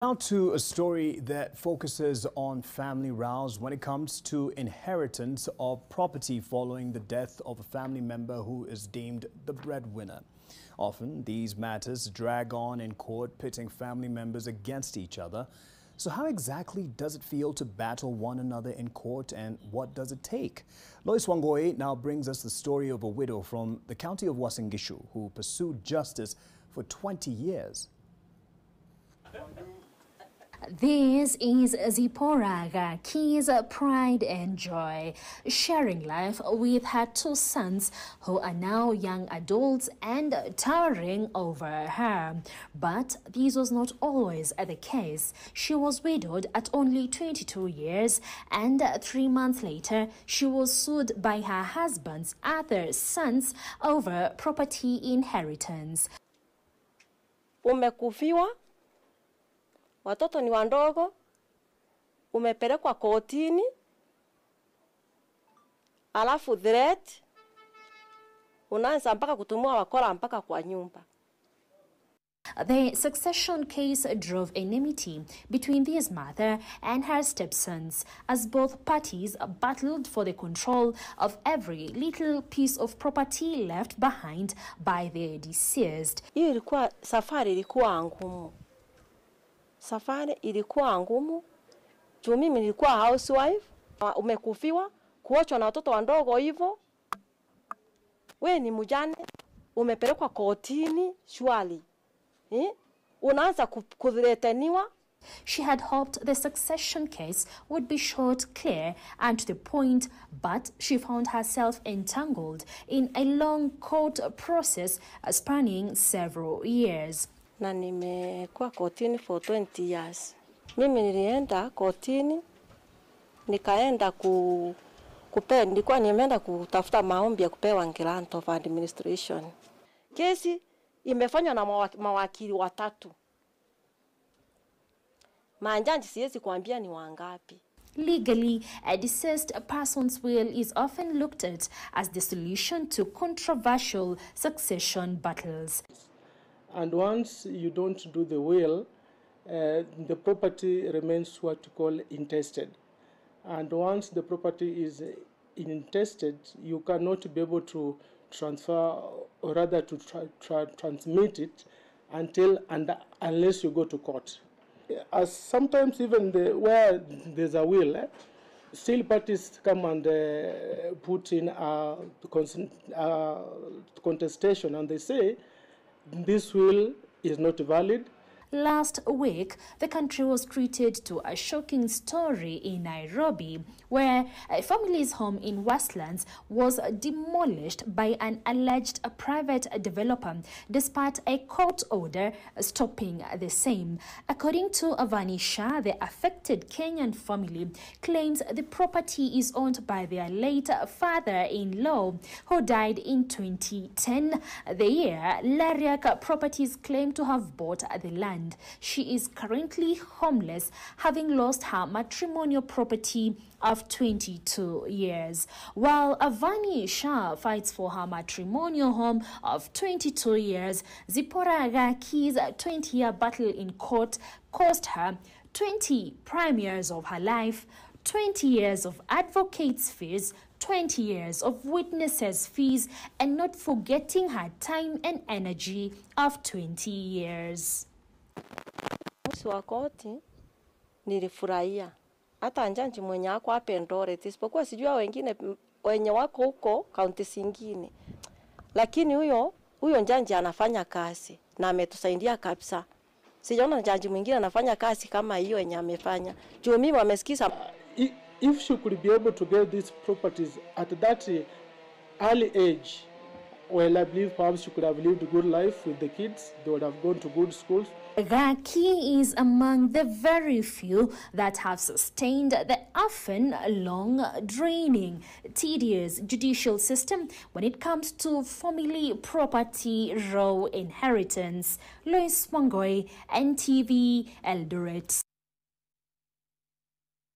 Now to a story that focuses on family rows when it comes to inheritance of property following the death of a family member who is deemed the breadwinner. Often these matters drag on in court, pitting family members against each other. So how exactly does it feel to battle one another in court, and what does it take? Lois Wangoi now brings us the story of a widow from the county of Uasin Gishu who pursued justice for 20 years. This is Zipporah Key's pride and joy, sharing life with her two sons who are now young adults and towering over her. But this was not always the case. She was widowed at only 22 years, and 3 months later she was sued by her husband's other sons over property inheritance. Umekufiwa, watoto ni wandogo, umepelekwa kotini, alafu threat, unaanza mpaka kutumua wakora mpaka kwa nyumba. The succession case drove enmity between this mother and her stepsons as both parties battled for the control of every little piece of property left behind by the deceased. Safari ilikuwa ngumu. Safari ilikuwa ngumu. Juu mimi nilikuwa housewife, umekufiwa, kuachwa na watoto wandogo hivyo. We ni mjane, umepelekwa kotini, shwali. Unaanza kuthreteniwa. She had hoped the succession case would be short, clear, and to the point, but she found herself entangled in a long court process spanning several years. Na nimekuwa kotini for 20 years. Mimi nilienda kotini, nikaenda nilikuwa nimeenda kutafuta maombi ya kupewa grant of administration. Kesi imefanywa na mawakili watatu. Manjanji siwezi kuambia ni wangapi. Legally, a deceased person's will is often looked at as the solution to controversial succession battles. And once you don't do the will, the property remains what you call intested. And once the property is intested, you cannot be able to transfer, or rather to transmit it unless you go to court. As sometimes even where there's a will, still parties come and put in a contestation, and they say this will is not valid. Last week, the country was treated to a shocking story in Nairobi, where a family's home in Westlands was demolished by an alleged private developer, despite a court order stopping the same. According to Uasin Gishu, the affected Kenyan family claims the property is owned by their late father-in-law, who died in 2010, the year Lariak Properties claimed to have bought the land. She is currently homeless, having lost her matrimonial property of 22 years. While Uasin Gishu fights for her matrimonial home of 22 years, Zipporah Key's 20-year battle in court cost her 20 prime years of her life, 20 years of advocates' fees, 20 years of witnesses' fees, and not forgetting her time and energy of 20 years. Wa koti nilifurahia. Hata njanji mwenye wako hapa Eldoret, isipokuwa sijua wengine wenye wako huko kaunti zingine. Lakini huyo njanji anafanya kazi na ametusaidia kabisa. Sijaona njanji mwingine anafanya kazi kama hiyo yenye amefanya. Juu mimi wamesikiza. If she could be able to get these properties at that early age, well, I believe perhaps she could have lived a good life with the kids. They would have gone to good schools. Key is among the very few that have sustained the often long, draining, tedious judicial system when it comes to family property row inheritance. Lois Wangoi, NTV, Eldoret.